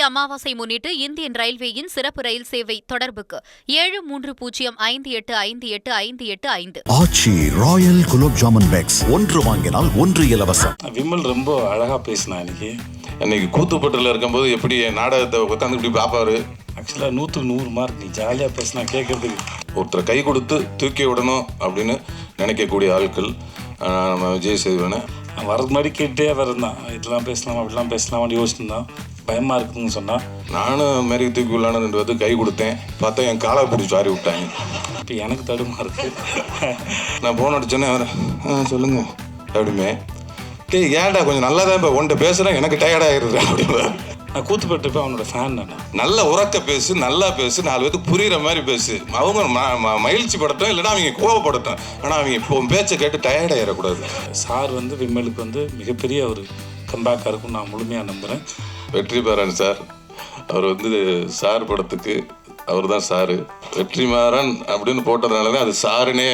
அமாவாசை முன்னிட்டு இந்தியன் ரயில்வேயின் சிறப்பு ரயில் சேவை தொடர்புக்கு 7305585855. ஆச்சி ராயல் குலோப் ஜாமுன் பேக்ஸ் 1 வாங்கினால் 1 இலவசம். விமல் ரொம்ப அழகா பேசினா அன்னைக்கு கூத்துப்பட்டில் இருக்கும்போது எப்படி நாடகத்தை உட்காந்து இப்படி பார்ப்பாரு. ஆக்சுவலாக 100 மார்க். நீ ஜாலியாக பேசினா கேட்கறதுக்கு. ஒருத்தரை கை கொடுத்து தூக்கி விடணும் அப்படின்னு நினைக்கக்கூடிய ஆட்கள் நம்ம விஜய் சேதுபதியை வரது மாதிரி கேட்டே வரதான். இதெல்லாம் பேசலாமா அப்படிலாம் பேசலாமான்னு யோசிச்சுருந்தான். பயமாக இருக்குதுன்னு சொன்னால் நானும் மாரி தூக்கி விடலான்னு 2 பேருக்கு கை கொடுத்தேன். பார்த்தா என் காலை பிடிச்சி வாரி விட்டாங்க. இப்போ எனக்கு தடுமா இருக்கு. நான் ஃபோன் அடிச்சோன்னே சொல்லுங்கள் அப்படிமே ஏன்டா கொஞ்சம் நல்லா தான் இப்போ உன்ட்ட பேசுகிறேன், எனக்கு டயர்டாகிடுது அப்படின்னு. நான் கூத்துப்பட்டு அவனோட ஃபேன் தானே. நல்ல உறக்க பேசு, நல்லா பேசு, 4 பேருக்கு புரிகிற மாதிரி பேசு. அவங்க மகிழ்ச்சி படட்டும், இல்லைன்னா அவங்க கோவப்படட்டும். ஆனால் அவங்க இப்போ பேச்சை கேட்டு டயர்டாகிடக்கூடாது. சார் விமலுக்கு மிகப்பெரிய ஒரு கம்பேக்காக இருக்கும் நான் முழுமையாக நம்புகிறேன். வெற்றிமாறன் சார், அவர் சார் படத்துக்கு அவர் தான் சாரு. வெற்றிமாறன் அப்படின்னு போட்டதுனால தான் அது சாருன்னே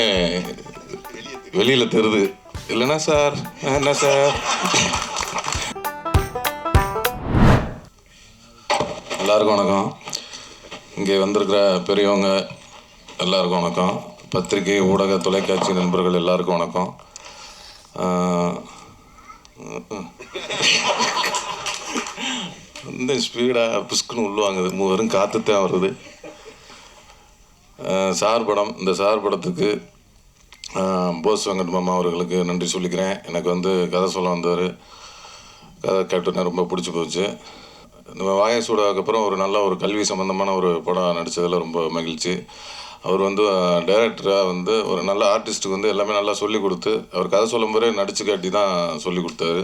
வெளியில் தெரியுது. இல்லைன்னா சார் என்ன சார். எல்லாருக்கும் வணக்கம். இங்கே வந்திருக்கிற பெரியவங்க எல்லாருக்கும் வணக்கம். பத்திரிகை, ஊடக, தொலைக்காட்சி நண்பர்கள் எல்லாருக்கும் வணக்கம். இந்த ஸ்பீடாக புஷ்குன்னு உள்ளுவாங்குது. வெறும் காற்றுத்தான் வருது. சார் படம், இந்த சார் படத்துக்கு போஸ் வெங்கட் மாமா அவர்களுக்கு நன்றி சொல்லிக்கிறேன். எனக்கு கதை சொல்ல வந்தார். கதை கேட்டுன்னு ரொம்ப பிடிச்சி போச்சு. நம்ம வாயசூடாக்கு அப்புறம் ஒரு நல்ல ஒரு கல்வி சம்மந்தமான ஒரு படம் நடித்ததில் ரொம்ப மகிழ்ச்சி. அவர் டைரக்டராக ஒரு நல்ல ஆர்டிஸ்ட்டுக்கு எல்லாமே நல்லா சொல்லி கொடுத்து, அவர் கதை சொல்லும் போதே நடிச்சு காட்டி தான் சொல்லி கொடுத்தாரு.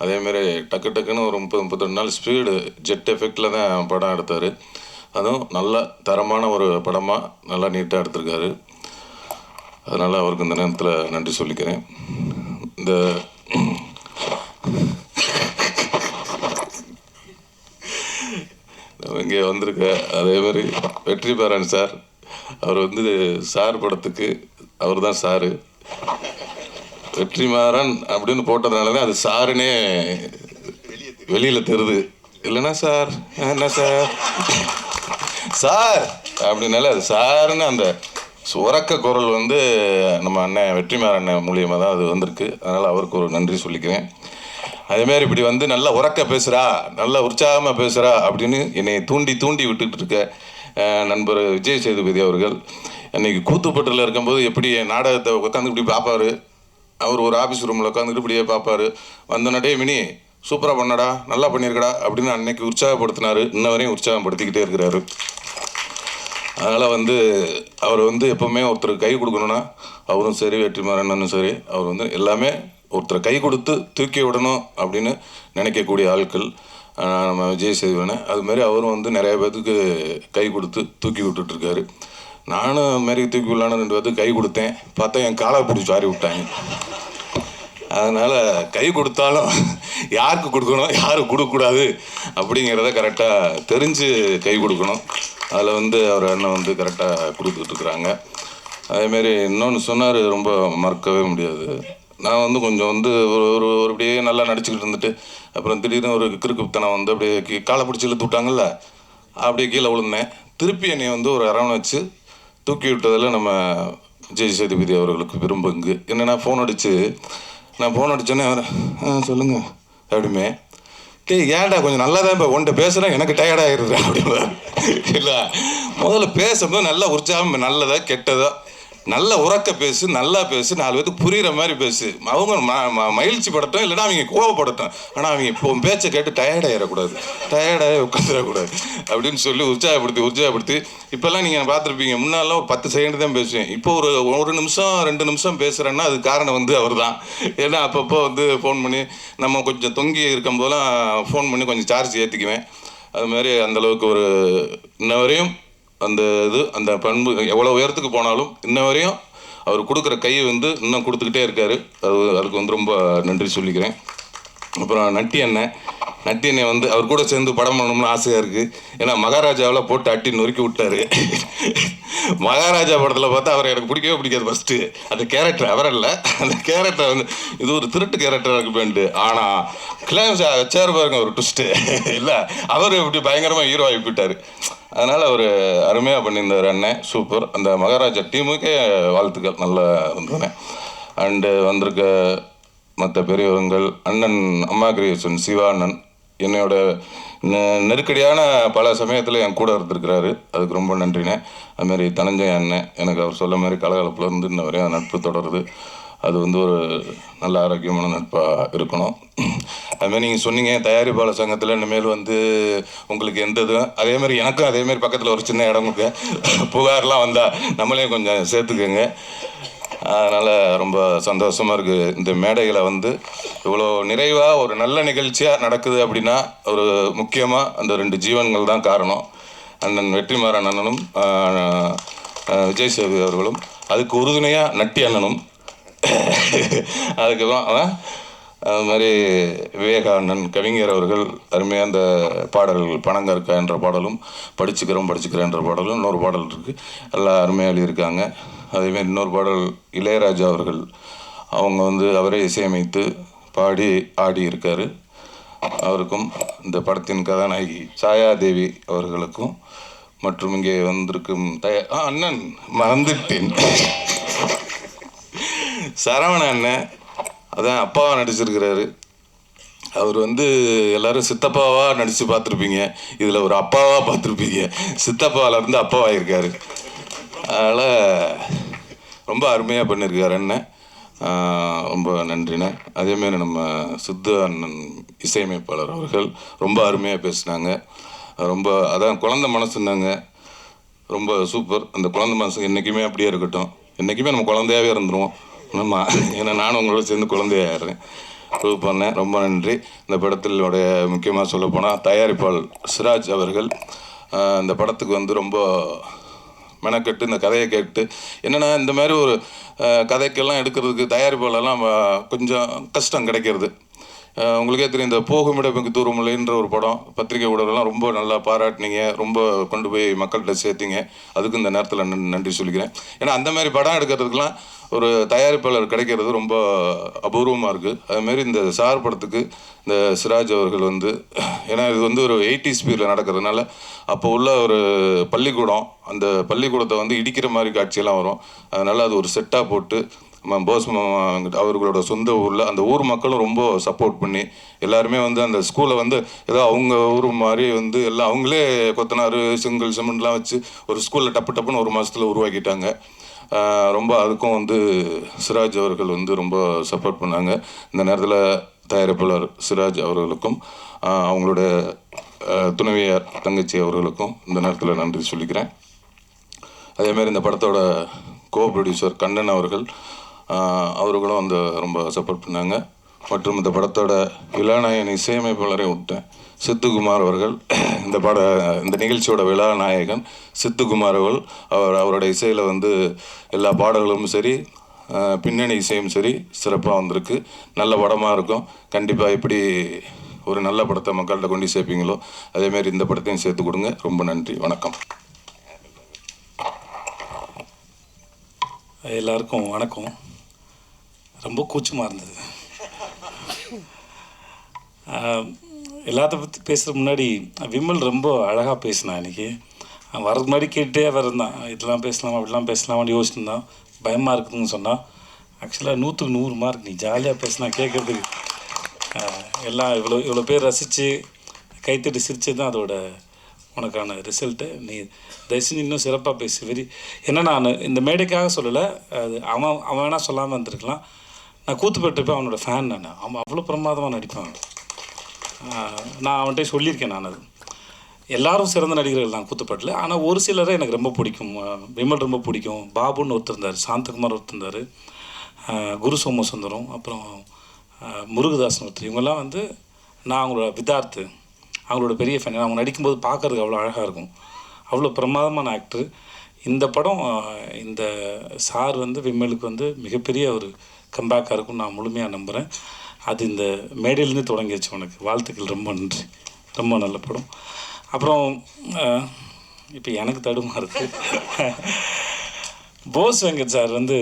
அதேமாரி டக்குன்னு ஒரு 30-32 நாள் ஸ்பீடு ஜெட் எஃபெக்டில் தான் படம் எடுத்தார். அதுவும் நல்ல தரமான ஒரு படமாக நல்லா நீட்டாக எடுத்திருக்காரு. அதனால் அவருக்கு இந்த நேரத்தில் நன்றி சொல்லிக்கிறேன். இந்த இங்கே வந்திருக்க அதேமாதிரி வெற்றிமாறன் சார், அவர் சார் படத்துக்கு அவர் தான் சாரு. வெற்றிமாறன் அப்படின்னு போட்டதுனால தான் அது சாருன்னே வெளியில் தெரியுது. இல்லைன்னா சார் என்ன சார் சார் அப்படின்னால அது சாருன்னு அந்த உறக்க குரல் நம்ம அண்ணன் வெற்றிமாறன் அண்ணன் மூலியமாக தான் அது வந்திருக்கு. அதனால் அவருக்கு ஒரு நன்றி சொல்லிக்கிறேன். அதேமாரி இப்படி நல்லா உறக்க பேசுகிறா, நல்லா உற்சாகமாக பேசுகிறா அப்படின்னு என்னை தூண்டி விட்டுட்டு இருக்க நண்பர் விஜய் சேதுபதி அவர்கள் அன்றைக்கி கூத்துப்பட்டில் இருக்கும்போது எப்படி நாடகத்தை உட்காந்து இப்படி பார்ப்பார். அவர் ஒரு ஆஃபீஸ் ரூமில் உட்காந்துட்டு இப்படியே பார்ப்பார். வந்தோன்னே மினி சூப்பராக பண்ணடா, நல்லா பண்ணியிருக்கடா அப்படின்னு அன்னைக்கு உற்சாகப்படுத்தினார். இன்ன வரையும் உற்சாகப்படுத்திக்கிட்டே இருக்கிறாரு. அதனால் அவர் எப்போவுமே ஒருத்தருக்கு கை கொடுக்கணுன்னா அவரும் சரி, வெற்றிமாறனும் சரி, அவர் எல்லாமே ஒருத்தரை கை கொடுத்து தூக்கி விடணும் அப்படின்னு நினைக்கக்கூடிய ஆட்கள் நம்ம விஜய் சேதுபதியை. அதுமாரி அவரும் நிறைய பேர்த்துக்கு கை கொடுத்து தூக்கி விட்டுட்ருக்காரு. நானும் அதுமாரி தூக்கி விடலான்னு 2 பேர்த்துக்கு கை கொடுத்தேன். பார்த்தா என் காலை பிடிச்சி வாரி விட்டாங்க. அதனால் கை கொடுத்தாலும் யாருக்கு கொடுக்கணும், யாருக்கு கொடுக்கக்கூடாது அப்படிங்கிறத கரெக்டாக தெரிஞ்சு கை கொடுக்கணும். அதில் அவர் அண்ணன் கரெக்டாக கொடுத்துட்ருக்குறாங்க. அதேமாரி இன்னொன்று சொன்னார், ரொம்ப மறக்கவே முடியாது. நான் கொஞ்சம் ஒரு அப்படியே நல்லா நடிச்சுக்கிட்டு இருந்துட்டு அப்புறம் திடீர்னு ஒரு கிறுக்குத்தனம் அப்படியே காலை பிடிச்சி இழுத்து விட்டாங்கல்ல, அப்படியே கீழே விழுந்தேன். திருப்பி என்னை ஒரு அரவணை வச்சு தூக்கி விட்டதில் நம்ம விஜய் சேதுபதி அவர்களுக்கு விரும்புங்க. என்னென்னா நான் ஃபோன் அடித்தோன்னே சொல்லுங்கள் அப்படிமே ஏன்டா கொஞ்சம் நல்லா தான் இப்போ உன்ட்ட பேசுகிறேன், எனக்கு டயர்டாகிடுது அப்படின்னு. இல்லை, முதல்ல பேசும்போது நல்லா உற்சாகம், நல்லதா கெட்டதா நல்ல உறக்க பேசு, நல்லா பேசு, 4 பேருக்கு புரிகிற மாதிரி பேசு. அவங்க மகிழ்ச்சி படட்டும், இல்லைன்னா அவங்க கோவப்படட்டும். ஆனால் அவங்க இப்போ பேச்சை கேட்டு டயர்டாகிடக்கூடாது, டயர்டாகி உட்காந்துடக்கூடாது அப்படின்னு சொல்லி உற்சாகப்படுத்தி இப்போல்லாம் நீங்கள் பார்த்துருப்பீங்க. முன்னாலாம் ஒரு 10 செகண்ட் தான் பேசுவேன். இப்போ ஒரு நிமிஷம் 2 நிமிஷம் பேசுகிறேன்னா அது காரணம் அவர் தான். ஏன்னா அப்பப்போ ஃபோன் பண்ணி நம்ம கொஞ்சம் தொங்கி இருக்கும் போதெல்லாம் ஃபோன் பண்ணி கொஞ்சம் சார்ஜ் ஏற்றிக்குவேன். அதுமாதிரி அந்தளவுக்கு ஒரு இன்ன வரையும் அந்த பண்பு எவ்வளோ உயரத்துக்கு போனாலும் இன்ன வரையும் அவர் கொடுக்குற கை இன்னும் கொடுத்துக்கிட்டே இருக்காரு. அதுக்கு ரொம்ப நன்றி சொல்லிக்கிறேன். அப்புறம் நட்டி அண்ணன் நட்டி என்னை வந்து அவர் கூட சேர்ந்து படம் பண்ணணும்னு ஆசையாக இருக்குது. ஏன்னா மகாராஜாவில் போட்டு அட்டி நொறுக்கி விட்டார். மகாராஜா படத்தில் பார்த்தா அவர் எனக்கு பிடிக்கவே பிடிக்காது ஃபஸ்ட்டு. அந்த கேரக்டர் அவர் இல்லை, அந்த கேரக்டர் வந்து இது ஒரு திருட்டு கேரக்டராக இருக்குப்பேன்ட்டு. ஆனால் கிளைம்ஸ் வச்சார் பாருங்க ஒரு ட்விஸ்ட்டு. இல்லை அவர் இப்படி பயங்கரமாக ஹீரோ ஆகி போயிட்டார். அதனால் அவர் அருமையாக பண்ணியிருந்தார் அண்ணன், சூப்பர். அந்த மகாராஜா டீமுக்கே வாழ்த்துக்கள், நல்லா வந்தேன். அண்டு வந்திருக்க மற்ற பெரியவங்கள், அண்ணன் அம்மா கிரியேஷன் சிவா அண்ணன் என்னோட நெருக்கடியான பல சமயத்தில் என் கூட இருந்திருக்கிறாரு, அதுக்கு ரொம்ப நன்றினே. அதுமாரி தனஞ்சய அண்ணன் எனக்கு அவர் சொல்ல மாதிரி கலகலப்பில் இருந்து இன்ன வரையும் நட்பு தொடருது. அது வந்து ஒரு நல்ல ஆரோக்கியமான நட்பாக இருக்கணும். அதுமாதிரி நீங்கள் சொன்னீங்க தயாரிப்பாளர் சங்கத்தில் இனிமேல் வந்து உங்களுக்கு எந்த இதுவும், அதேமாதிரி எனக்கும் அதேமாரி பக்கத்தில் ஒரு சின்ன இடம் கொடுக்க, புகார்லாம் வந்தால் நம்மளே கொஞ்சம் சேர்த்துக்கோங்க. அதனால் ரொம்ப சந்தோஷமாக இருக்குது. இந்த மேடைகளை வந்து இவ்வளோ நிறைவாக ஒரு நல்ல நிகழ்ச்சியாக நடக்குது அப்படின்னா ஒரு முக்கியமாக அந்த 2 ஜீவன்கள் தான் காரணம். அண்ணன் வெற்றிமாறன் அண்ணனும் விஜய் சேவி அவர்களும், அதுக்கு உறுதுணையாக நட்டி அண்ணனும், அதுக்கப்புறம் அது மாதிரி விவேகா அண்ணன் கவிஞர் அவர்கள் அருமையாக அந்த பாடல்கள் பணங்க இருக்கா என்ற பாடலும், படிச்சுக்கிறேன் என்ற பாடலும், இன்னொரு பாடல் இருக்குது, எல்லாம் அருமையாக எழுதியிருக்காங்க. அதேமாதிரி இன்னொரு பாடல் இளையராஜா அவர்கள் அவங்க வந்து அவரே இசையமைத்து பாடி ஆடி இருக்கார். அவருக்கும் இந்த படத்தின் கதாநாயகி சாயாதேவி அவர்களுக்கும் மற்றும் இங்கே வந்திருக்கும் அண்ணன் மறந்துட்டேன் சரவண அண்ணன், அதான் அப்பாவாக நடிச்சிருக்கிறாரு. அவர் வந்து எல்லோரும் சித்தப்பாவாக நடித்து பார்த்துருப்பீங்க, இதில் ஒரு அப்பாவாக பார்த்துருப்பீங்க. சித்தப்பாவிலேருந்து அப்பாவாகிருக்காரு. அதனால் ரொம்ப அருமையாக பண்ணியிருக்காரு அண்ணன், ரொம்ப நன்றிண்ணே. அதேமாரி நம்ம சித்து அண்ணன் இசையமைப்பாளர் அவர்கள் ரொம்ப அருமையாக பேசினாங்க. ரொம்ப அதான் குழந்த மனசுன்னாங்க, ரொம்ப சூப்பர். அந்த குழந்த மனசு என்றைக்குமே அப்படியே இருக்கட்டும், என்றைக்குமே நம்ம குழந்தையாகவே இருந்துருவோம் நம்ம. ஏன்னா நானும் உங்களோட சேர்ந்து குழந்தையாகிறேன். ப்ரூவ் பண்ணேன். ரொம்ப நன்றி. இந்த படத்தினுடைய முக்கியமாக சொல்லப்போனால் தயாரிப்பாளர் சிராஜ் அவர்கள் இந்த படத்துக்கு வந்து ரொம்ப மெனக்கெட்டு இந்த கதையை கேட்டு, என்னென்னா இந்த மாதிரி ஒரு கதைக்கெல்லாம் எடுக்கிறதுக்கு தயாரிப்பாளர்லாம் கொஞ்சம் கஷ்டம் கிடைக்கிறது. உங்களுக்கே தெரியும், இந்த போகுமிடமிக்கு தூரமில்லைன்ற ஒரு படம் பத்திரிகை ஊடகம்லாம் ரொம்ப நல்லா பாராட்டினீங்க, ரொம்ப கொண்டு போய் மக்கள்கிட்ட சேர்த்திங்க. அதுக்கு இந்த நேரத்தில் நன்றி சொல்லிக்கிறேன். ஏன்னா அந்த மாதிரி படம் எடுக்கிறதுக்கெலாம் ஒரு தயாரிப்பாளர் கிடைக்கிறது ரொம்ப அபூர்வமாக இருக்குது. அதுமாரி இந்த சார் படத்துக்கு இந்த சிராஜ் அவர்கள் வந்து, ஏன்னா இது வந்து ஒரு 80s பீரியடில் நடக்கிறதுனால அப்போ உள்ள ஒரு பள்ளிக்கூடம், அந்த பள்ளிக்கூடத்தை வந்து இடிக்கிற மாதிரி காட்சியெல்லாம் வரும். அதனால் அது ஒரு செட்டாக போட்டு போஸ் அவர்களோட சொந்த ஊரில் அந்த ஊர் மக்களும் ரொம்ப சப்போர்ட் பண்ணி எல்லாருமே வந்து அந்த ஸ்கூலை வந்து ஏதோ அவங்க ஊர் மாதிரி வந்து எல்லாம் அவங்களே கொத்தனார் செங்கல் சிமெண்ட்லாம் வச்சு ஒரு ஸ்கூலில் டப்புன்னு 1 மாதத்தில் உருவாக்கிட்டாங்க. ரொம்ப அதுக்கும் வந்து சிராஜ் அவர்கள் வந்து ரொம்ப சப்போர்ட் பண்ணாங்க. இந்த நேரத்தில் தயாரிப்பாளர் சிராஜ் அவர்களுக்கும் அவங்களோட துணைவியார் தங்கச்சி அவர்களுக்கும் இந்த நேரத்தில் நன்றி சொல்லிக்கிறேன். அதேமாதிரி இந்த படத்தோட கோ ப்ரொடியூசர் கண்ணன் அவர்கள் அவர்களும் அந்த ரொம்ப சப்போர்ட் பண்ணாங்க. மற்றும் இந்த படத்தோட விழாநாயகன் இசையமைப்பாளரை விட்டேன் சித்துக்குமார் அவர்கள், இந்த நிகழ்ச்சியோட விழாநாயகன் சித்துக்குமார் அவரோட இசையில் வந்து எல்லா பாடல்களும் சரி பின்னணி இசையும் சரி சிறப்பாக வந்திருக்கு. நல்ல படமாக இருக்கும். கண்டிப்பாக எப்படி ஒரு நல்ல படத்தை மக்கள்கிட்ட கொண்டு சேர்ப்பீங்களோ அதேமாரி இந்த படத்தையும் சேர்த்து கொடுங்க. ரொம்ப நன்றி, வணக்கம். எல்லாருக்கும் வணக்கம். ரொம்ப கூச்சமாக இருந்தது. எல்லாத்த பற்றி பேசுகிற முன்னாடி விமல் ரொம்ப அழகாக பேசினான். இன்றைக்கி வரதுக்கு முன்னாடி கேட்டே இருந்தான், இதெல்லாம் பேசலாமா அப்படிலாம் பேசலாமான்னு யோசிச்சுருந்தான். பயமாக இருக்குதுன்னு சொன்னால் ஆக்சுவலாக 100க்கு 100 மார்க். நீ ஜாலியாக பேசினா கேட்குறதுக்கு எல்லாம் இவ்வளோ பேர் ரசித்து கைத்தட்டி சிரித்து தான் அதோட உனக்கான ரிசல்ட்டு. நீ தயவுசெஞ்சு இன்னும் சிறப்பாக பேசு. ஏன்னா நான் இந்த மேடைக்காக சொல்லலை, அது அவன் வேணால் சொல்லாமல் இருந்திருக்கலாம். நான் கூத்துப்பட்டிருப்பேன், அவனோட ஃபேன் நான். அவன் அவ்வளோ பிரமாதமாக நடிப்பான். நான் அவன்கிட்ட சொல்லியிருக்கேன். நான் அது எல்லாரும் சிறந்த நடிகர்கள் தான் கூத்துப்பட்டில். ஆனால் ஒரு சிலரை எனக்கு ரொம்ப பிடிக்கும். விமல் ரொம்ப பிடிக்கும். பாபுன்னு ஒருத்தர் இருந்தார், சாந்தகுமார் ஒருத்தர் இருந்தார், குரு சோமசுந்தரம், அப்புறம் முருகதாசன் ஒருத்தர். இவங்கெல்லாம் வந்து நான் அவங்களோட விதார்த்து, அவங்களோட பெரிய ஃபேன். அவங்க நடிக்கும்போது பார்க்குறதுக்கு அவ்வளோ அழகாக இருக்கும். அவ்வளோ பிரமாதமான ஆக்டர். இந்த படம் இந்த சார் வந்து விமலுக்கு வந்து மிகப்பெரிய ஒரு கம்பேக்காக இருக்கும்னு நான் முழுமையாக நம்புகிறேன். அது இந்த மேடையிலேருந்து தொடங்கிடுச்சு. உனக்கு வாழ்த்துக்கள், ரொம்ப நன்றி. ரொம்ப நல்ல படம். அப்புறம் இப்போ எனக்கு தடுமாறுது. போஸ் வெங்கட் சார் வந்து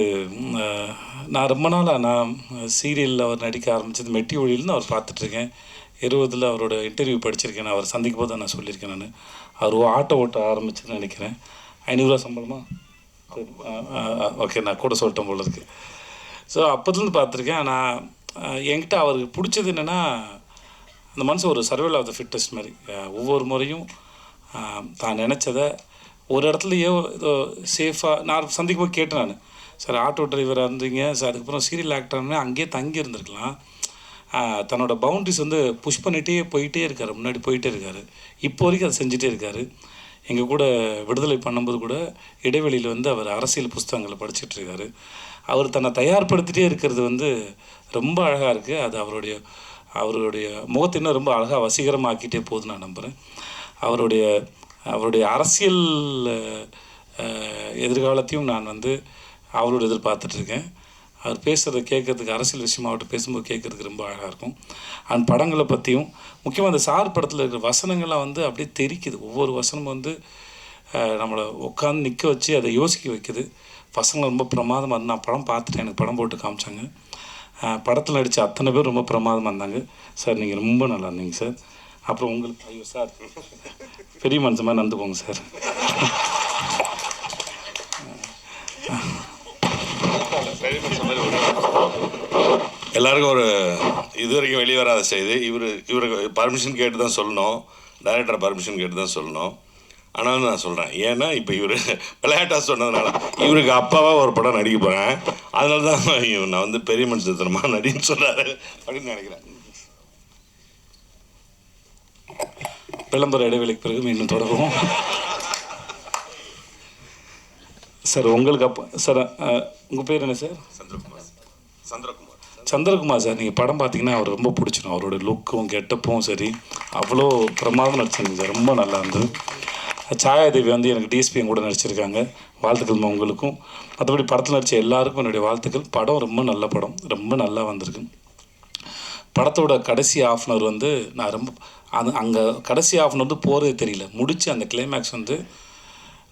நான் ரொம்ப நாளாக நான் சீரியலில் அவர் நடிக்க ஆரம்பித்தது மெட்டி ஒழியில்னு அவர் பார்த்துட்ருக்கேன். 20 அவரோட இன்டர்வியூ படிச்சிருக்கேன். நான் அவர் சந்திக்கும் போது நான் சொல்லியிருக்கேன். நான் அவர் ஆட்டோ ஓட்ட ஆரம்பிச்சுன்னு நினைக்கிறேன். 500 ரூபா சம்பளமா? ஓகே, நான் கூட சொல்லிட்டேன் போல இருக்கு. ஸோ அப்போதுலேருந்து பார்த்துருக்கேன். நான் என்கிட்ட அவருக்கு பிடிச்சது என்னென்னா, அந்த மனுஷன் ஒரு சர்வைவல் ஆஃப் த ஃபிட்டஸ்ட் மாதிரி. ஒவ்வொரு முறையும் தான் நினச்சதை ஒரு இடத்துலையோ ஏதோ சேஃபாக நான் சந்திக்கும் போது கேட்டேன். நான் சார் ஆட்டோ டிரைவராக இருந்தீங்க சார், அதுக்கப்புறம் சீரியல் ஆக்டர்னு அங்கேயே தங்கி இருந்திருக்கலாம். தன்னோட பவுண்ட்ரிஸ் வந்து புஷ் பண்ணிகிட்டே போயிட்டே இருக்கார், முன்னாடி போயிட்டே இருக்கார். இப்போ வரைக்கும் அதை செஞ்சுட்டே இருக்கார். எங்கள் கூட விடுதலை பண்ணும்போது கூட இடைவெளியில் வந்து அவர் அரசியல் புஸ்தகங்களை படிச்சுட்ருக்காரு. அவர் தன்னை தயார்படுத்திகிட்டே இருக்கிறது வந்து ரொம்ப அழகாக இருக்குது. அது அவருடைய முகத்தை இன்னும் ரொம்ப அழகாக வசீகரமாக்கிட்டே போகுது நான் நம்புகிறேன். அவருடைய அரசியல் எதிர்காலத்தையும் நான் வந்து அவரோட எதிர்பார்த்துட்ருக்கேன். அவர் பேசுகிறத கேட்குறதுக்கு, அரசியல் விஷயமா அவர்கிட்ட பேசும்போது கேட்குறதுக்கு ரொம்ப அழகாக இருக்கும். அந்த படங்களை பற்றியும் முக்கியமாக அந்த சார் படத்தில் இருக்கிற வசனங்கள்லாம் வந்து அப்படியே தெரிக்குது. ஒவ்வொரு வசனமும் வந்து நம்மளை உட்காந்து நிற்க வச்சு அதை யோசிக்க வைக்குது. வசனம் ரொம்ப பிரமாதமாக இருந்து நான் படம் பார்த்துட்டேன். எனக்கு படம் போட்டு காமிச்சாங்க. படத்தில் நடித்த அத்தனை பேர் ரொம்ப பிரமாதமாக இருந்தாங்க. சார் நீங்கள் ரொம்ப நல்லா இருந்தீங்க சார். அப்புறம் உங்களுக்கு ஐயோ சார் பெரிய மனுஷன் மாதிரி நடந்துக்கோங்க சார். எல்லாருக்கும் ஒரு இது வரைக்கும் வெளியே வராத செய்தி. இவருக்கு பர்மிஷன் கேட்டு தான் சொல்லணும், டைரக்டர் பர்மிஷன் கேட்டு தான் சொல்லணும். ஆனாலும் நான் சொல்கிறேன், ஏன்னா இப்போ இவர் விளையாட்டாக சொன்னதுனால இவருக்கு அப்பாவாக ஒரு படம் நடிக்க போகிறேன். அதனால தான் நான் வந்து பெரிய மனுஷத்தனமாக நடின்னு சொன்னார் அப்படின்னு நினைக்கிறேன். விளம்பர இடைவெளிக்கு பிறகு இன்னும் தொடரும். சார் உங்களுக்கு அப்போ சார் உங்கள் பேர் என்ன சார்? சந்திரகுமார் சார். நீங்கள் படம் பார்த்தீங்கன்னா அவர் ரொம்ப பிடிச்சிடும். அவரோட லுக்கும் கெட்டப்பும் சரி அவ்வளோ பிரமாதம் நடிச்சிருங்க சார். ரொம்ப நல்லா இருந்தது. சாயாதேவி வந்து எனக்கு டிஎஸ்பி கூட நடிச்சிருக்காங்க. வாழ்த்துக்கள் உங்களுக்கும். மற்றபடி படத்தில் நடித்த எல்லாருக்கும் என்னுடைய வாழ்த்துக்கள். படம் ரொம்ப நல்ல படம், ரொம்ப நல்லா வந்திருக்கு. படத்தோட கடைசி ஆஃப்னர் வந்து நான் ரொம்ப அங்கே கடைசி ஆஃப்னர் வந்து போகிறதே தெரியல. முடித்து அந்த கிளைமேக்ஸ் வந்து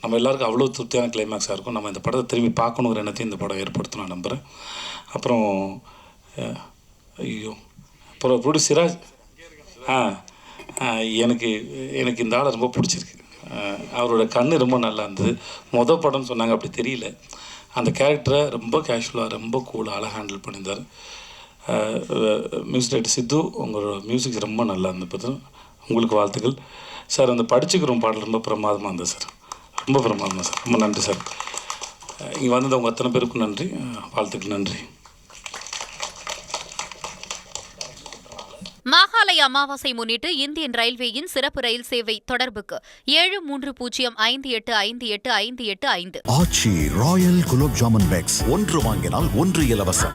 நம்ம எல்லாருக்கும் அவ்வளோ திருப்தியான கிளைமேக்ஸாக இருக்கும். நம்ம இந்த படத்தை திரும்பி பார்க்கணுங்கிற எண்ணத்தையும் இந்த படம் ஏற்படுத்த நான் நம்புகிறேன். அப்புறம் ஐயோ அப்புறம் ப்ரொடியூசர் சிராஜ். எனக்கு இந்த ஆளை ரொம்ப பிடிச்சிருக்கு. அவரோட கண் ரொம்ப நல்லா இருந்தது. மொதல் படம்னு சொன்னாங்க, அப்படி தெரியல. அந்த கேரக்டரை ரொம்ப கேஷுவலாக ரொம்ப கூலாக அழகாக ஹேண்டில் பண்ணியிருந்தார். மியூசிக் டைரக்டர் சித்து, உங்களோட மியூசிக் ரொம்ப நல்லா இருந்தது. உங்களுக்கு வாழ்த்துக்கள் சார். அந்த படிச்சுக்கிறோம் பாடல் ரொம்ப பிரமாதமாக இருந்தது சார். ரொம்ப பிரமாதமாக சார். ரொம்ப நன்றி சார். இங்கே வந்தது உங்கள் அத்தனை பேருக்கும் நன்றி, வாழ்த்துக்கள். நன்றி. மாகாளய அமாவாசை முன்னிட்டு இந்தியன் ரயில்வேயின் சிறப்பு ரயில் சேவை தொடர்புக்கு 7305858585. ஆச்சி ராயல் குலோப் ஜாமுன் பேக்ஸ் 1 வாங்கினால் 1 இலவசம்.